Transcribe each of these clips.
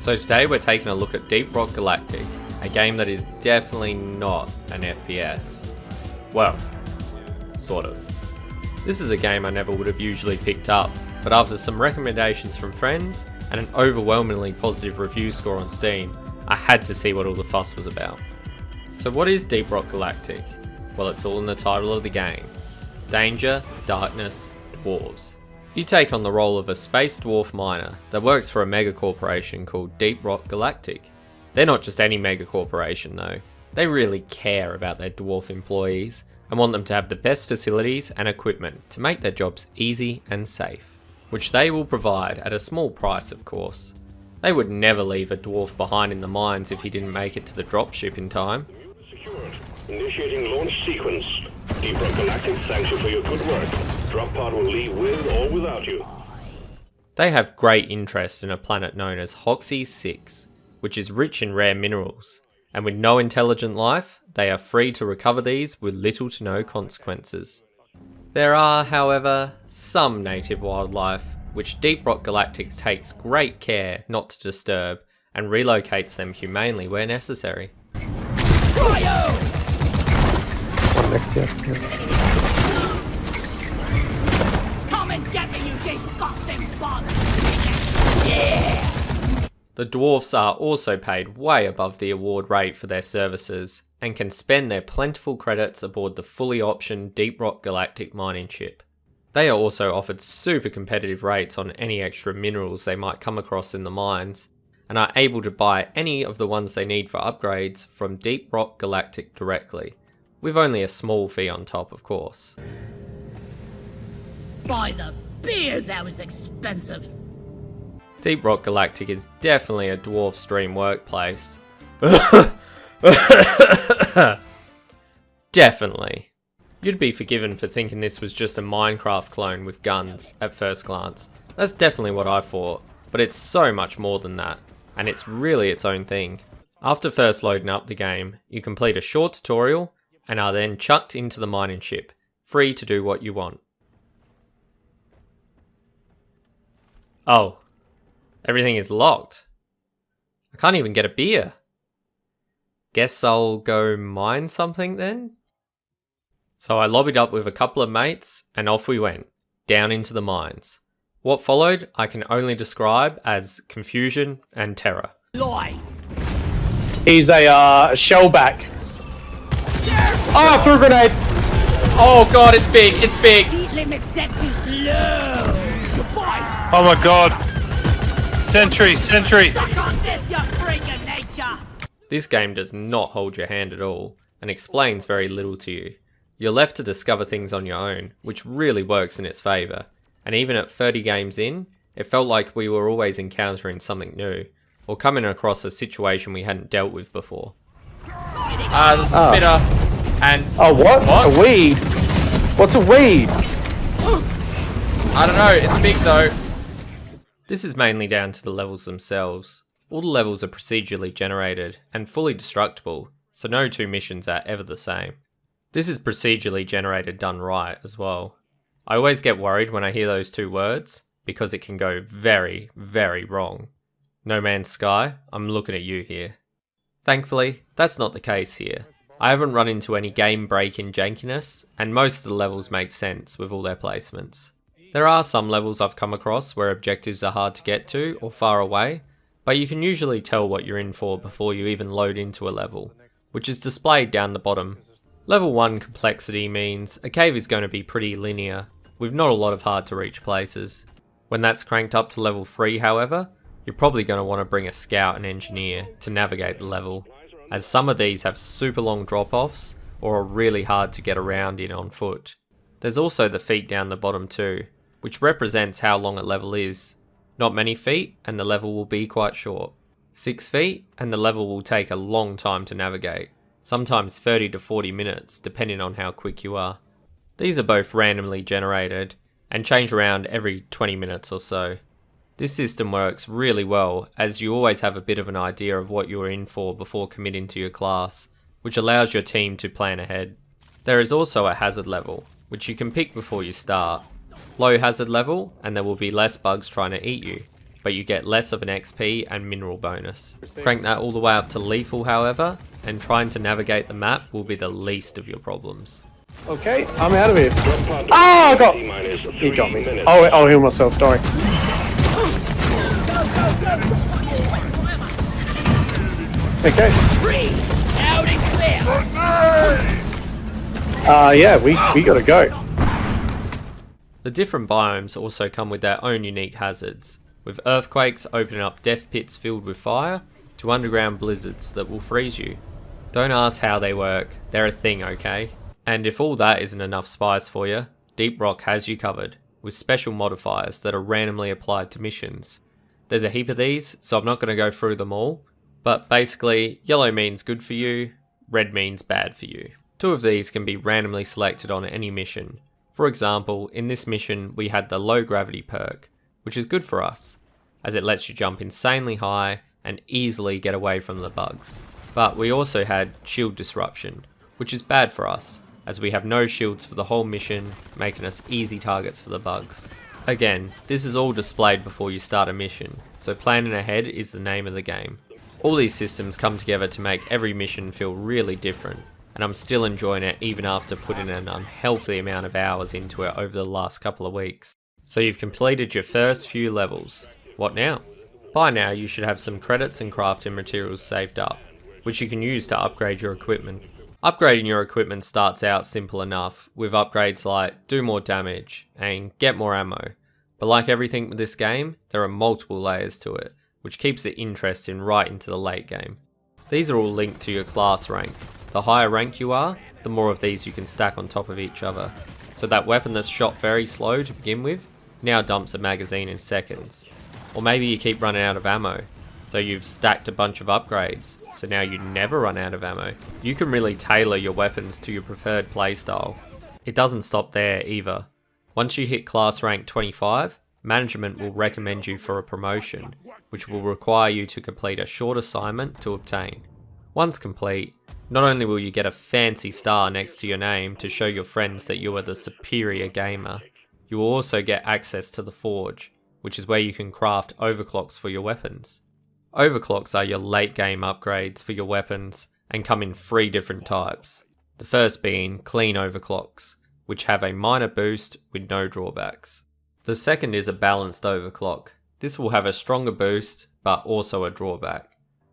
So today we're taking a look at Deep Rock Galactic, a game that is definitely not an FPS. Well, sort of. This is a game I never would have usually picked up, but after some recommendations from friends and an overwhelmingly positive review score on Steam, I had to see what all the fuss was about. So what is Deep Rock Galactic? Well, it's all in the title of the game. Danger, darkness, dwarves. You take on the role of a space dwarf miner that works for a mega corporation called Deep Rock Galactic. They're not just any mega corporation though. They really care about their dwarf employees and want them to have the best facilities and equipment to make their jobs easy and safe, which they will provide at a small price, of course. They would never leave a dwarf behind in the mines if he didn't make it to the dropship in time. Secured. Initiating launch sequence. Deep Rock Galactic thanks you for your good work. Drop pod will leave with or without you. They have great interest in a planet known as Hoxie 6, which is rich in rare minerals, and with no intelligent life, they are free to recover these with little to no consequences. There are, however, some native wildlife, which Deep Rock Galactic takes great care not to disturb and relocates them humanely where necessary. One next to you. Come and get me, you disgusting bug! Yeah! The dwarfs are also paid way above the award rate for their services and can spend their plentiful credits aboard the fully optioned Deep Rock Galactic mining ship. They are also offered super competitive rates on any extra minerals they might come across in the mines, and are able to buy any of the ones they need for upgrades from Deep Rock Galactic directly, with only a small fee on top, of course. By the beer, that was expensive! Deep Rock Galactic is definitely a dwarf dream workplace. Definitely. You'd be forgiven for thinking this was just a Minecraft clone with guns at first glance. That's definitely what I thought, but it's so much more than that, and it's really its own thing. After first loading up the game, you complete a short tutorial and are then chucked into the mining ship, free to do what you want. Oh, everything is locked. I can't even get a beer. Guess I'll go mine something then? So I lobbied up with a couple of mates and off we went, down into the mines. What followed I can only describe as confusion and terror. Light! He's a shellback. Oh, threw a grenade! Oh god, it's big, it's big! Speed limit set too slow! Boys! Oh my god! Sentry, sentry! Suck on this, you freak of nature! This game does not hold your hand at all, and explains very little to you. You're left to discover things on your own, which really works in its favour, and even at 30 games in, it felt like we were always encountering something new, or coming across a situation we hadn't dealt with before. There's a spitter, and... Oh, what? A weed? What's a weed? I don't know, it's big though. This is mainly down to the levels themselves. All the levels are procedurally generated and fully destructible, so no two missions are ever the same. This is procedurally generated done right as well. I always get worried when I hear those two words, because it can go very, very wrong. No Man's Sky, I'm looking at you here. Thankfully, that's not the case here. I haven't run into any game break-in jankiness, and most of the levels make sense with all their placements. There are some levels I've come across where objectives are hard to get to or far away, but you can usually tell what you're in for before you even load into a level, which is displayed down the bottom. Level 1 complexity means a cave is going to be pretty linear, with not a lot of hard to reach places. When that's cranked up to level 3 however, you're probably going to want to bring a scout and engineer to navigate the level, as some of these have super long drop-offs or are really hard to get around in on foot. There's also the feet down the bottom too, which represents how long a level is. Not many feet and the level will be quite short. 6 feet and the level will take a long time to navigate, sometimes 30 to 40 minutes depending on how quick you are. These are both randomly generated and change around every 20 minutes or so. This system works really well as you always have a bit of an idea of what you're in for before committing to your class, which allows your team to plan ahead. There is also a hazard level, which you can pick before you start. Low hazard level and there will be less bugs trying to eat you. but you get less of an XP and mineral bonus. Crank that all the way up to lethal, however, and trying to navigate the map will be the least of your problems. Okay, I'm out of here. Ah, I got. He got me. Oh, I'll heal myself. Sorry. Okay. Out and clear. Yeah, we gotta go. The different biomes also come with their own unique hazards, with earthquakes opening up death pits filled with fire, to underground blizzards that will freeze you. Don't ask how they work, they're a thing, okay? And if all that isn't enough spice for you, Deep Rock has you covered, with special modifiers that are randomly applied to missions. There's a heap of these, so I'm not going to go through them all, but basically, yellow means good for you, red means bad for you. 2 of these can be randomly selected on any mission. For example, in this mission we had the low gravity perk, which is good for us, as it lets you jump insanely high and easily get away from the bugs. But we also had shield disruption, which is bad for us, as we have no shields for the whole mission, making us easy targets for the bugs. Again, this is all displayed before you start a mission, so planning ahead is the name of the game. All these systems come together to make every mission feel really different, and I'm still enjoying it even after putting an unhealthy amount of hours into it over the last couple of weeks. So you've completed your first few levels. What now? By now you should have some credits and crafting materials saved up, which you can use to upgrade your equipment. Upgrading your equipment starts out simple enough, with upgrades like do more damage and get more ammo. But like everything with this game, there are multiple layers to it, which keeps it interesting right into the late game. These are all linked to your class rank. The higher rank you are, the more of these you can stack on top of each other. So that weapon that's shot very slow to begin with, now dumps a magazine in seconds. Or maybe you keep running out of ammo, so you've stacked a bunch of upgrades, so now you never run out of ammo. You can really tailor your weapons to your preferred playstyle. It doesn't stop there either. Once you hit class rank 25, management will recommend you for a promotion, which will require you to complete a short assignment to obtain. Once complete, not only will you get a fancy star next to your name to show your friends that you are the superior gamer, you will also get access to the Forge, which is where you can craft overclocks for your weapons. Overclocks are your late game upgrades for your weapons and come in 3 different types. The first being clean overclocks, which have a minor boost with no drawbacks. The second is a balanced overclock. This will have a stronger boost but also a drawback.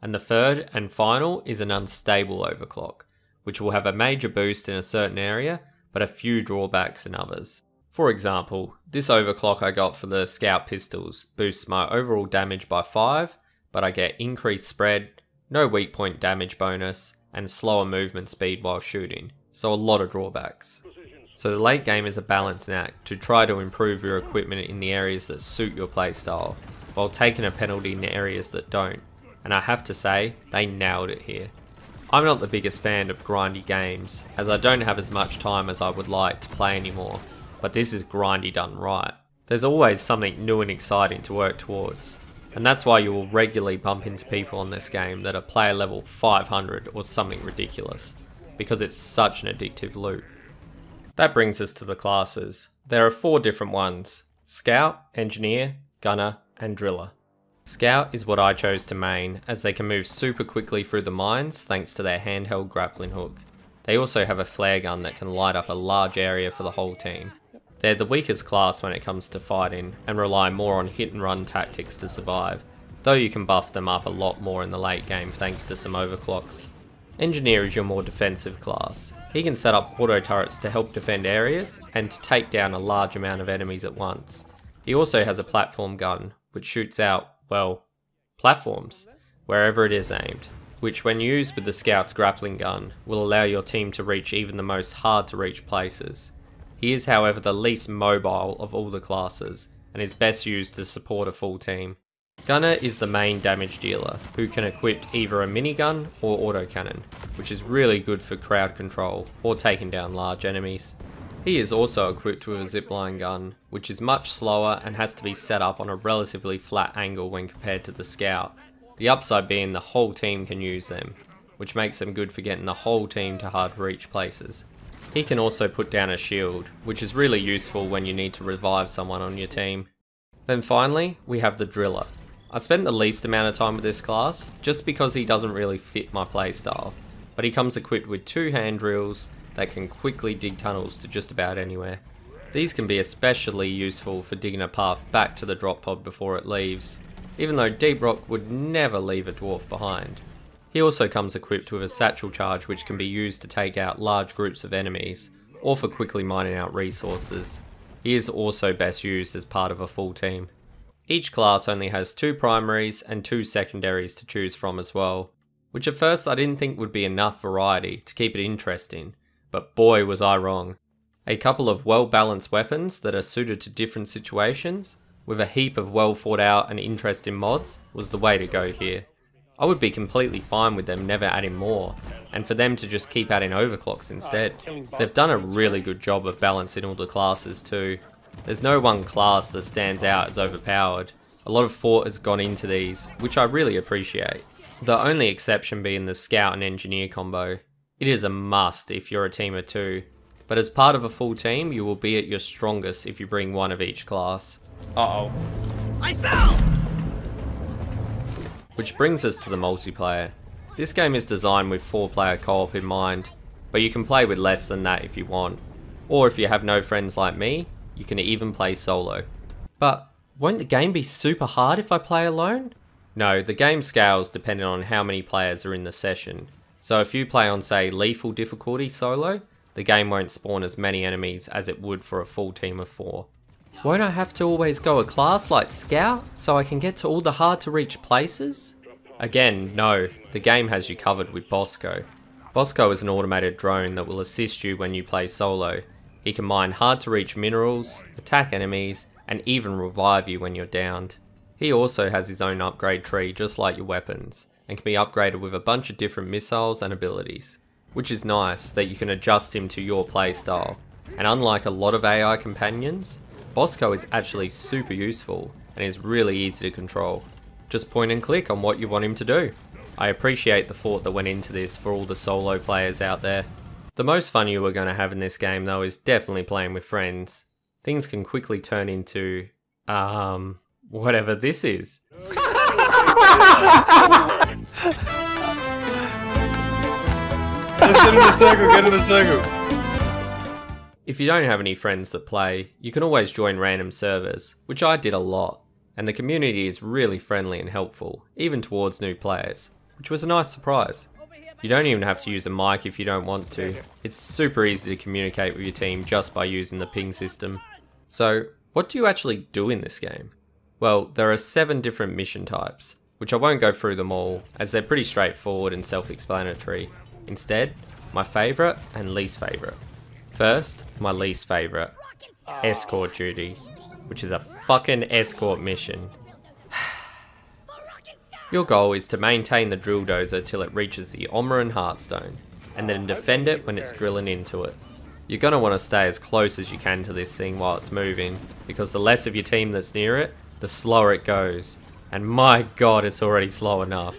And the third and final is an unstable overclock, which will have a major boost in a certain area but a few drawbacks in others. For example, this overclock I got for the scout pistols boosts my overall damage by 5, but I get increased spread, no weak point damage bonus, and slower movement speed while shooting, so a lot of drawbacks. So the late game is a balancing act to try to improve your equipment in the areas that suit your playstyle, while taking a penalty in the areas that don't, and I have to say, they nailed it here. I'm not the biggest fan of grindy games, as I don't have as much time as I would like to play anymore, but this is grindy done right. There's always something new and exciting to work towards, and that's why you will regularly bump into people on this game that are player level 500 or something ridiculous, because it's such an addictive loop. That brings us to the classes. There are 4 different ones: Scout, Engineer, Gunner, and Driller. Scout is what I chose to main, as they can move super quickly through the mines thanks to their handheld grappling hook. They also have a flare gun that can light up a large area for the whole team. They're the weakest class when it comes to fighting, and rely more on hit and run tactics to survive, though you can buff them up a lot more in the late game thanks to some overclocks. Engineer is your more defensive class. He can set up auto turrets to help defend areas, and to take down a large amount of enemies at once. He also has a platform gun, which shoots out, well, platforms, wherever it is aimed, which when used with the Scout's grappling gun, will allow your team to reach even the most hard to reach places. He is however the least mobile of all the classes, and is best used to support a full team. Gunner is the main damage dealer, who can equip either a minigun or autocannon, which is really good for crowd control or taking down large enemies. He is also equipped with a zipline gun, which is much slower and has to be set up on a relatively flat angle when compared to the Scout, the upside being the whole team can use them, which makes them good for getting the whole team to hard to reach places. He can also put down a shield, which is really useful when you need to revive someone on your team. Then finally, we have the driller. I spent the least amount of time with this class, just because he doesn't really fit my playstyle, but he comes equipped with 2 hand drills that can quickly dig tunnels to just about anywhere. These can be especially useful for digging a path back to the drop pod before it leaves, even though Deep Rock would never leave a dwarf behind. He also comes equipped with a satchel charge which can be used to take out large groups of enemies, or for quickly mining out resources. He is also best used as part of a full team. Each class only has 2 primaries and 2 secondaries to choose from as well, which at first I didn't think would be enough variety to keep it interesting, but boy was I wrong. A couple of well balanced weapons that are suited to different situations, with a heap of well thought out and interesting mods, was the way to go here. I would be completely fine with them never adding more, and for them to just keep adding overclocks instead. They've done a really good job of balancing all the classes too. There's no one class that stands out as overpowered. A lot of thought has gone into these, which I really appreciate. The only exception being the scout and engineer combo. It is a must if you're a team of 2, but as part of a full team you will be at your strongest if you bring one of each class. Uh-oh. I fell! Which brings us to the multiplayer. This game is designed with 4-player co-op in mind, but you can play with less than that if you want. Or if you have no friends like me, you can even play solo. But won't the game be super hard if I play alone? No, the game scales depending on how many players are in the session. So if you play on say lethal difficulty solo, the game won't spawn as many enemies as it would for a full team of 4. Won't I have to always go a class like Scout so I can get to all the hard to reach places? Again, no, the game has you covered with Bosco. Bosco is an automated drone that will assist you when you play solo. He can mine hard to reach minerals, attack enemies, and even revive you when you're downed. He also has his own upgrade tree just like your weapons, and can be upgraded with a bunch of different missiles and abilities. Which is nice that you can adjust him to your playstyle. And unlike a lot of AI companions, Bosco is actually super useful and is really easy to control. Just point and click on what you want him to do. I appreciate the thought that went into this for all the solo players out there. The most fun you are going to have in this game though is definitely playing with friends. Things can quickly turn into, whatever this is. Get in the circle, get in the circle. If you don't have any friends that play, you can always join random servers, which I did a lot, and the community is really friendly and helpful, even towards new players, which was a nice surprise. You don't even have to use a mic if you don't want to. It's super easy to communicate with your team just by using the ping system. So, what do you actually do in this game? Well, there are 7 different mission types, which I won't go through them all, as they're pretty straightforward and self-explanatory. Instead, my favourite and least favourite. First, my least favourite, escort duty, which is a fucking escort mission. Your goal is to maintain the drill dozer till it reaches the Omeran Heartstone, and then defend it when it's drilling into it. You're going to want to stay as close as you can to this thing while it's moving, because the less of your team that's near it, the slower it goes, and my god it's already slow enough.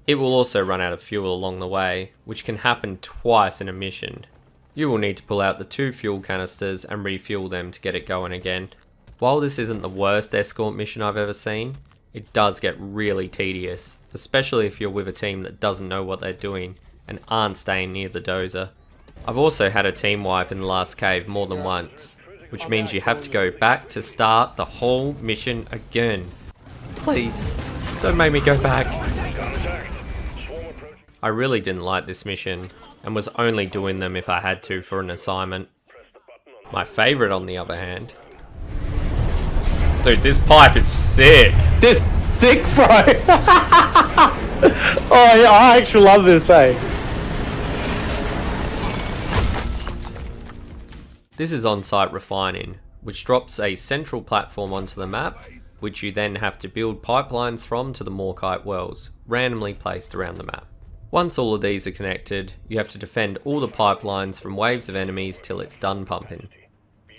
It will also run out of fuel along the way, which can happen twice in a mission. You will need to pull out the 2 fuel canisters and refuel them to get it going again. While this isn't the worst escort mission I've ever seen, it does get really tedious, especially if you're with a team that doesn't know what they're doing and aren't staying near the dozer. I've also had a team wipe in the last cave more than once, which means you have to go back to start the whole mission again. Please, don't make me go back. I really didn't like this mission, and was only doing them if I had to for an assignment. My favourite on the other hand. Dude, this pipe is sick! This sick, bro! Oh, yeah, I actually love this, eh? This is on-site refining, which drops a central platform onto the map, which you then have to build pipelines from to the Morkite wells, randomly placed around the map. Once all of these are connected, you have to defend all the pipelines from waves of enemies till it's done pumping.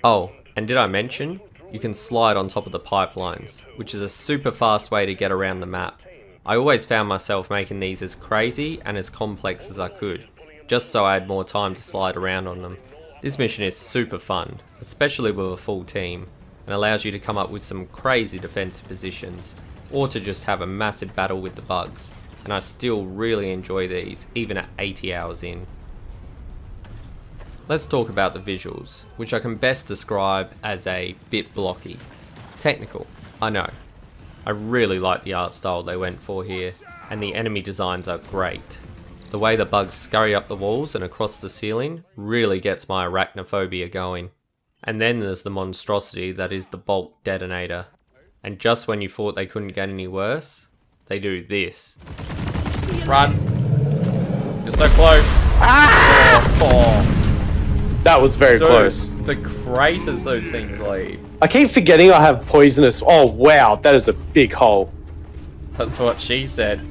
Oh, and did I mention? You can slide on top of the pipelines, which is a super fast way to get around the map. I always found myself making these as crazy and as complex as I could, just so I had more time to slide around on them. This mission is super fun, especially with a full team. and allows you to come up with some crazy defensive positions, or to just have a massive battle with the bugs, and I still really enjoy these even at 80 hours in. Let's talk about the visuals, which I can best describe as a bit blocky. Technical, I know. I really like the art style they went for here, and the enemy designs are great. The way the bugs scurry up the walls and across the ceiling really gets my arachnophobia going. And then there's the monstrosity that is the bolt detonator. And just when you thought they couldn't get any worse, they do this. Run! You're so close! Ah! Oh, That was very dude, close. the craters those things leave. I keep forgetting I have poisonous. Oh wow, that is a big hole. That's what she said.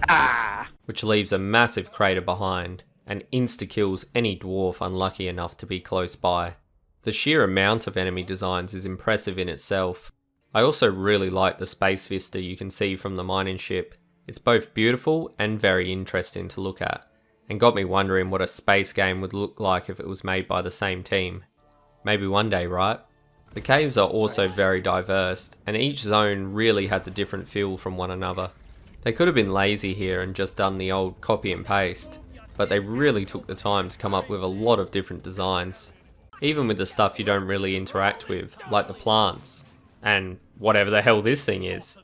Ah! Which leaves a massive crater behind, and insta-kills any dwarf unlucky enough to be close by. The sheer amount of enemy designs is impressive in itself. I also really like the space vista you can see from the mining ship. It's both beautiful and very interesting to look at, and got me wondering what a space game would look like if it was made by the same team. Maybe one day, right? The caves are also very diverse, and each zone really has a different feel from one another. They could have been lazy here and just done the old copy and paste, but they really took the time to come up with a lot of different designs. Even with the stuff you don't really interact with, like the plants, and whatever the hell this thing is.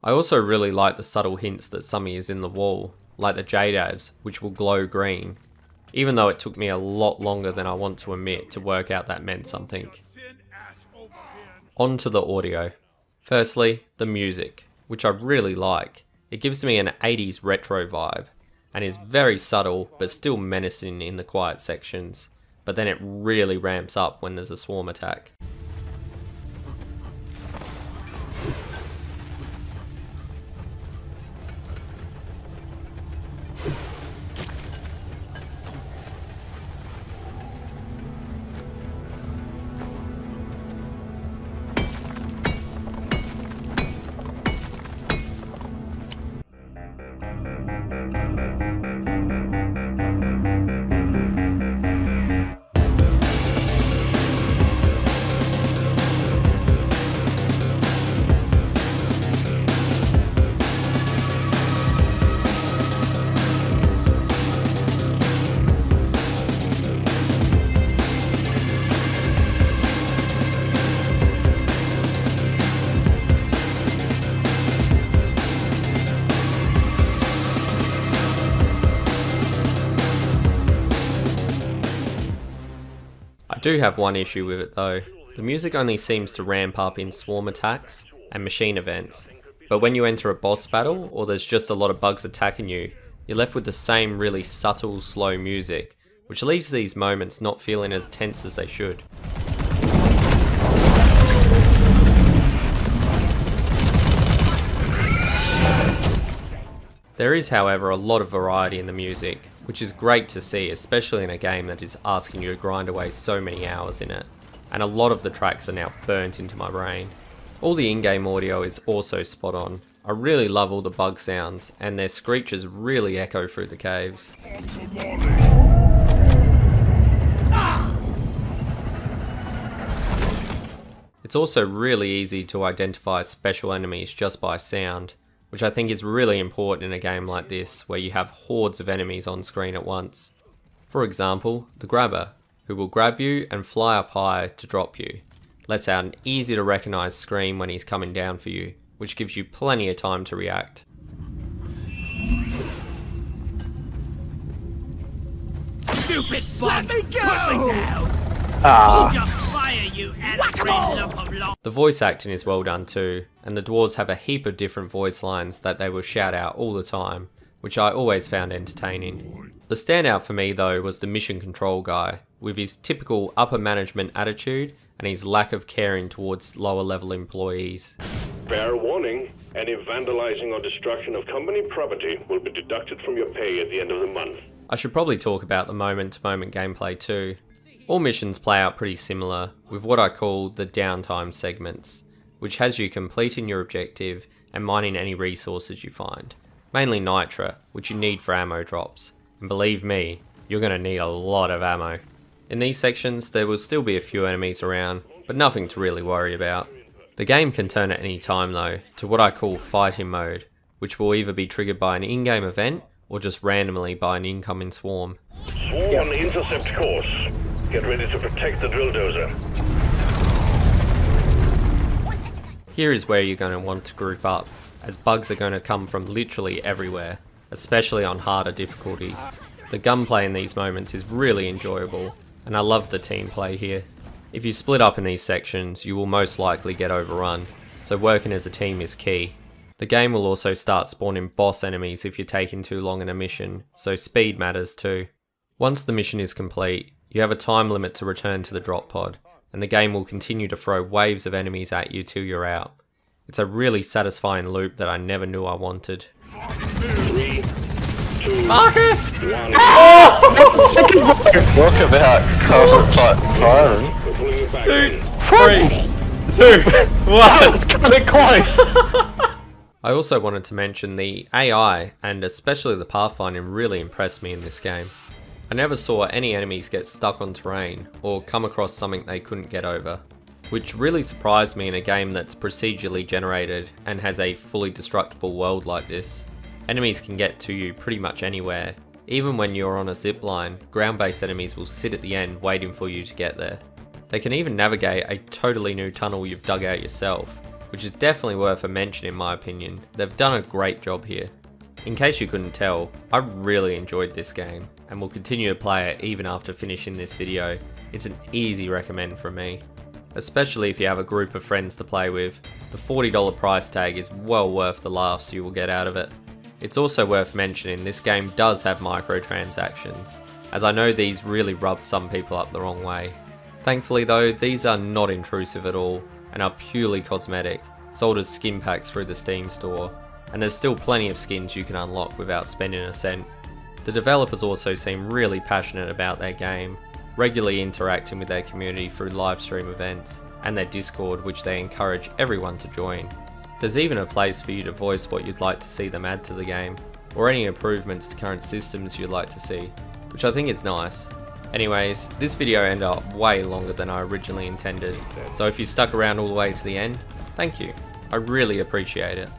I also really like the subtle hints that something is in the wall, like the jocabs, which will glow green, even though it took me a lot longer than I want to admit to work out that meant something. On to the audio. Firstly, the music, which I really like. It gives me an 80s retro vibe, and is very subtle but still menacing in the quiet sections, but then it really ramps up when there's a swarm attack. I do have one issue with it though. The music only seems to ramp up in swarm attacks and machine events, but when you enter a boss battle or there's just a lot of bugs attacking you, you're left with the same really subtle, slow music, which leaves these moments not feeling as tense as they should. There is, however, a lot of variety in the music, which is great to see, especially in a game that is asking you to grind away so many hours in it, and a lot of the tracks are now burnt into my brain. All the in-game audio is also spot on. I really love all the bug sounds, and their screeches really echo through the caves. It's also really easy to identify special enemies just by sound, which I think is really important in a game like this, where you have hordes of enemies on screen at once. For example, the grabber, who will grab you and fly up high to drop you. Lets out an easy to recognise scream when he's coming down for you, which gives you plenty of time to react. Stupid boss! Let me go! Put me down! Ah. Hold your fire, you angry lump of law! The voice acting is well done too, and the dwarves have a heap of different voice lines that they will shout out all the time, which I always found entertaining. The standout for me though was the mission control guy, with his typical upper management attitude and his lack of caring towards lower level employees. Fair warning, any vandalizing or destruction of company property will be deducted from your pay at the end of the month. I should probably talk about the moment-to-moment gameplay too. All missions play out pretty similar, with what I call the downtime segments, which has you completing your objective and mining any resources you find. Mainly nitra, which you need for ammo drops, and believe me, you're going to need a lot of ammo. In these sections there will still be a few enemies around, but nothing to really worry about. The game can turn at any time though, to what I call fighting mode, which will either be triggered by an in-game event, or just randomly by an incoming swarm. Swarm on the intercept course. Get ready to protect the drill dozer. Here is where you're going to want to group up, as bugs are going to come from literally everywhere, especially on harder difficulties. The gunplay in these moments is really enjoyable, and I love the team play here. If you split up in these sections, you will most likely get overrun, so working as a team is key. The game will also start spawning boss enemies if you're taking too long in a mission, so speed matters too. Once the mission is complete, you have a time limit to return to the drop pod, and the game will continue to throw waves of enemies at you till you're out. It's a really satisfying loop that I never knew I wanted. 3, 2, Marcus! 1. Talk about cover firing. We're pulling it back in. 3, 2, 1. That's kind of close. I also wanted to mention the AI, and especially the pathfinding, really impressed me in this game. I never saw any enemies get stuck on terrain, or come across something they couldn't get over, which really surprised me in a game that's procedurally generated and has a fully destructible world like this. Enemies can get to you pretty much anywhere. Even when you're on a zipline, ground-based enemies will sit at the end waiting for you to get there. They can even navigate a totally new tunnel you've dug out yourself, which is definitely worth a mention in my opinion. They've done a great job here. In case you couldn't tell, I really enjoyed this game, and will continue to play it even after finishing this video. It's an easy recommend from me. Especially if you have a group of friends to play with, the $40 price tag is well worth the laughs you will get out of it. It's also worth mentioning this game does have microtransactions, as I know these really rub some people up the wrong way. Thankfully though, these are not intrusive at all, and are purely cosmetic, sold as skin packs through the Steam store, and there's still plenty of skins you can unlock without spending a cent. The developers also seem really passionate about their game, regularly interacting with their community through live stream events, and their Discord, which they encourage everyone to join. There's even a place for you to voice what you'd like to see them add to the game, or any improvements to current systems you'd like to see, which I think is nice. Anyways, this video ended up way longer than I originally intended, so if you stuck around all the way to the end, thank you. I really appreciate it.